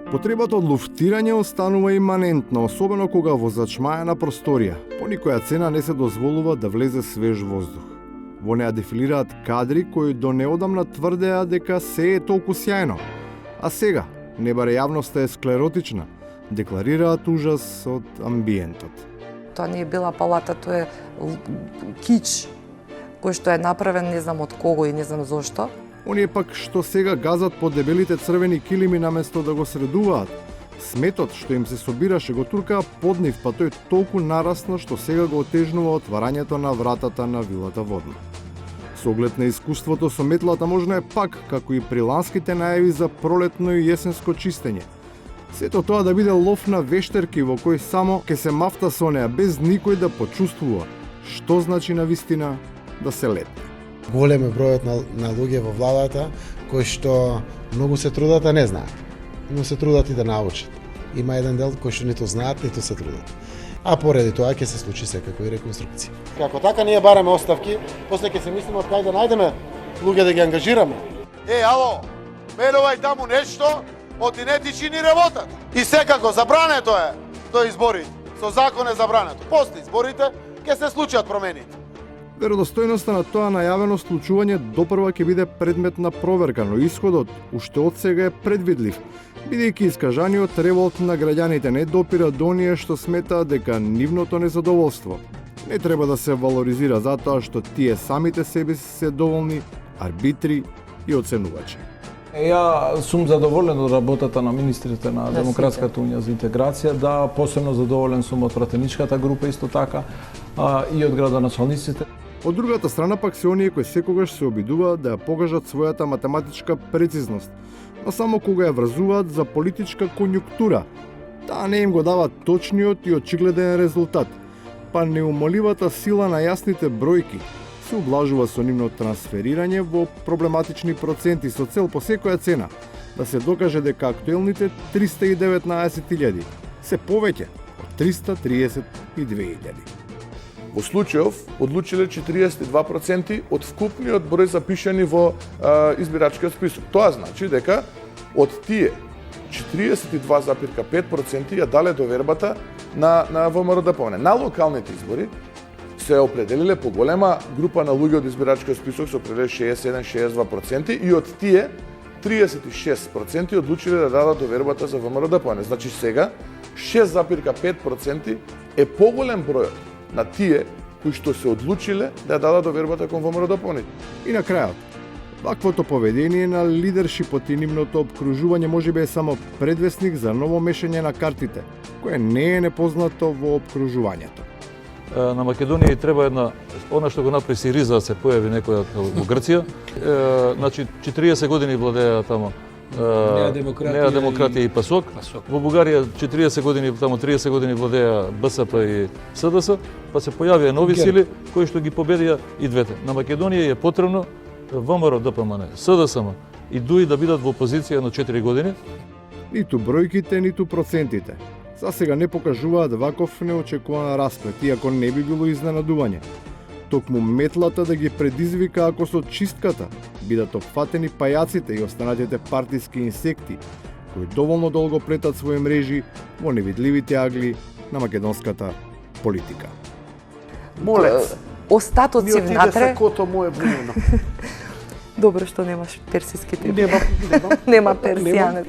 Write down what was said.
Потребата од луфтирање останува иманентна, особено кога во зачмаена просторија, по никоја цена не се дозволува да влезе свеж воздух. Во неа дефилираат кадри кои до неодамна тврдеа дека се е толку сјајно, а сега, не баре јавноста е склеротична, декларираат ужас од амбиентот. Тоа не е бела палата, тоа е кич, кој што е направен не знам од кого и не знам зошто. Оние пак што сега газат по дебелите црвени килими наместо да го средуваат. Сметот што им се собираше го туркаа под нив, па тој толку нарасна што сега го отежнува отварањето на вратата на вилата Водна. Со оглед на искуството со метлата можно е пак, како и при ланските најави за пролетно и јесенско чистење. Сето тоа да биде лов на вештерки во кој само ке се мафта со неа без никој да почувствува што значи на вистина да се летне. Голем е бројот на луѓе во владата кои што многу се трудат, а не знаат. Но се трудат и да научат. Има еден дел кој што ниту знаат, ниту се трудат. А поради тоа ќе се случи секако и реконструкција. Како така ние бараме оставки, после ќе се мислиме од кај да најдеме луѓе да ги ангажираме. Ало, менувај таму нешто, оти не ти чини работата. И секако забрането е до избори. Со закон е забрането. После изборите ќе се случат промените. Веродостојноста на тоа најавено случување допрва ќе биде предмет на проверка, но исходот уште од сега е предвидлив, бидејќи искажаниот револт на граѓаните не допира до оние што сметаат дека нивното незадоволство не треба да се валоризира затоа што тие самите себе се доволни арбитри и оценувачи. Ја сум задоволен од работата на министрите на Демократската унија за интеграција, да, посебно задоволен сум од пратеничката група исто така и од градоначалниците. Од другата страна пак се оние кои секогаш се обидуваат да ја покажат својата математичка прецизност, но само кога ја врзуваат за политичка конјуктура. Таа не им го дава точниот и очигледен резултат, па неумоливата сила на јасните бројки се ублажува со нивно трансферирање во проблематични проценти со цел по секоја цена да се докаже дека актуелните 319.000 се повеќе од 332.000. Во случајов одлучиле 42% од вкупниот број запишани во избирачкиот список. Тоа значи дека од тие 42,5% ја дале довербата на ВМРО-ДПМНЕ. На локалните избори се определиле поголема група на луѓе од избирачкиот список, се определиле 61-62% и од тие 36% одлучиле да дадат довербата за ВМРО-ДПМНЕ. Значи сега 6,5% е поголем бројот на тие кои што се одлучиле да ја дадат довербата кон ВМРО-ДПМНЕ. И на крајот, ваквото поведение на лидершипот и нивното обкружување можеби е само предвесник за ново мешање на картите, кое не е непознато во обкружувањето. На Македонија треба една, она што го направи Сириза да се појави некоја во Грција. Значи 40 години владеа тамо Неа демократија и ПАСОК. Во Бугарија 40 години, тамо 30 години владеа БСП и СДС, па се појавија нови сили кои што ги победија и двете. На Македонија е потребно ВМРО, ДПМНЕ, СДСМ и ДУИ да бидат во опозиција на 4 години. Ниту бројките, ниту процентите. За сега не покажуваат ваков неочекуван расплет, иако не би било изненадување. Токму метлата да ги предизвика ако со чистката бидат опфатени пајаците и останатите партиски инсекти, кои доволно долго плетат своји мрежи во невидливите агли на македонската политика. Молец. Остатоци внатре. Кото мое бунено. Добро што немаш персиски теми. Нема. Нема персијанец.